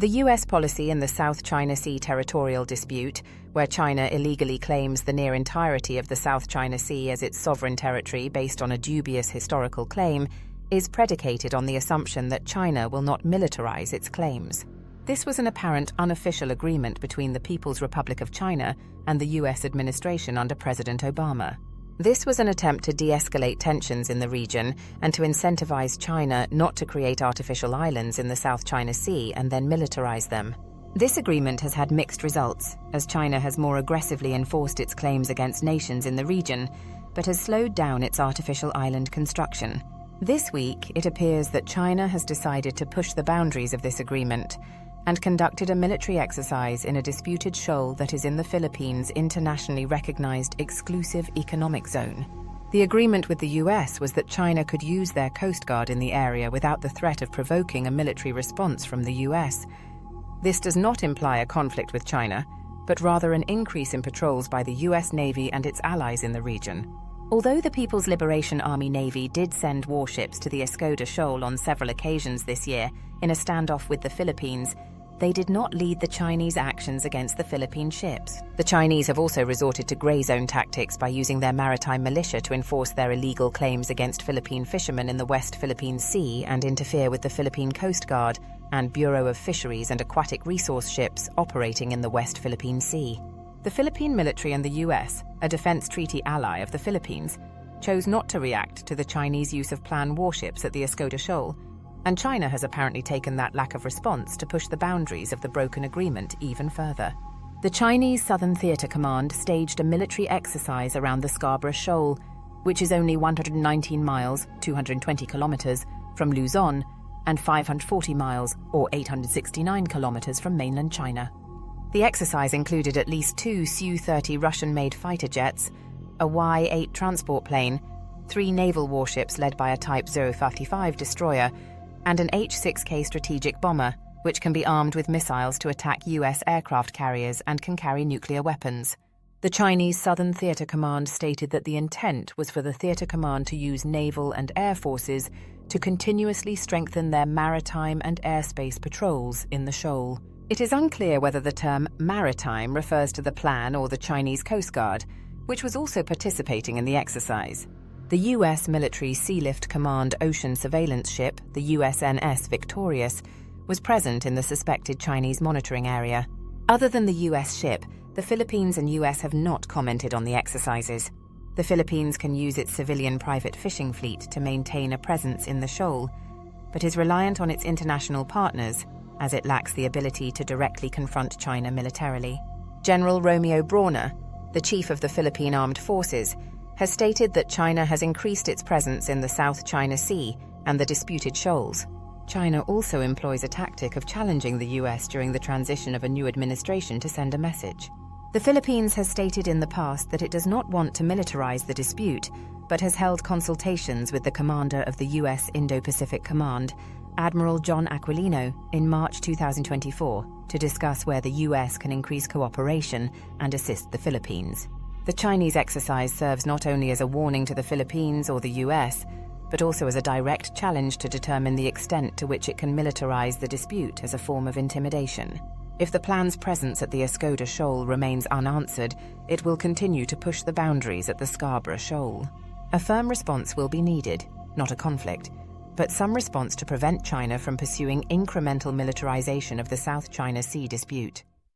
The US policy in the South China Sea territorial dispute, where China illegally claims the near entirety of the South China Sea as its sovereign territory based on a dubious historical claim, is predicated on the assumption that China will not militarize its claims. This was an apparent unofficial agreement between the People's Republic of China and the US administration under President Obama. This was an attempt to de-escalate tensions in the region and to incentivize China not to create artificial islands in the South China Sea and then militarize them. This agreement has had mixed results, as China has more aggressively enforced its claims against nations in the region, but has slowed down its artificial island construction. This week, it appears that China has decided to push the boundaries of this agreement and conducted a military exercise in a disputed shoal that is in the Philippines' internationally recognized exclusive economic zone. The agreement with the US was that China could use their Coast Guard in the area without the threat of provoking a military response from the US. This does not imply a conflict with China, but rather an increase in patrols by the US Navy and its allies in the region. Although the People's Liberation Army Navy did send warships to the Scarborough Shoal on several occasions this year in a standoff with the Philippines, they did not lead the Chinese actions against the Philippine ships. The Chinese have also resorted to grey zone tactics by using their maritime militia to enforce their illegal claims against Philippine fishermen in the West Philippine Sea and interfere with the Philippine Coast Guard and Bureau of Fisheries and Aquatic Resource ships operating in the West Philippine Sea. The Philippine military and the US, a defense treaty ally of the Philippines, chose not to react to the Chinese use of planned warships at the Scarborough Shoal, and China has apparently taken that lack of response to push the boundaries of the broken agreement even further. The Chinese Southern Theater Command staged a military exercise around the Scarborough Shoal, which is only 119 miles, 220 kilometers, from Luzon and 540 miles, or 869 kilometers, from mainland China. The exercise included at least 2 Su-30 Russian-made fighter jets, a Y-8 transport plane, 3 naval warships led by a Type 055 destroyer, and an H-6K strategic bomber, which can be armed with missiles to attack US aircraft carriers and can carry nuclear weapons. The Chinese Southern Theater Command stated that the intent was for the Theater Command to use naval and air forces to continuously strengthen their maritime and airspace patrols in the shoal. It is unclear whether the term maritime refers to the plan or the Chinese Coast Guard, which was also participating in the exercise. The US Military Sealift Command ocean surveillance ship, the USNS Victorious, was present in the suspected Chinese monitoring area. Other than the US ship, the Philippines and US have not commented on the exercises. The Philippines can use its civilian private fishing fleet to maintain a presence in the shoal, but is reliant on its international partners, as it lacks the ability to directly confront China militarily. General Romeo Brawner, the chief of the Philippine Armed Forces, has stated that China has increased its presence in the South China Sea and the disputed shoals. China also employs a tactic of challenging the US during the transition of a new administration to send a message. The Philippines has stated in the past that it does not want to militarize the dispute, but has held consultations with the commander of the US Indo-Pacific Command, Admiral John Aquilino, in March 2024 to discuss where the US can increase cooperation and assist the Philippines. The Chinese exercise serves not only as a warning to the Philippines or the US, but also as a direct challenge to determine the extent to which it can militarize the dispute as a form of intimidation. If the plan's presence at the Scarborough Shoal remains unanswered, it will continue to push the boundaries at the Scarborough Shoal. A firm response will be needed, not a conflict, but some response to prevent China from pursuing incremental militarization of the South China Sea dispute.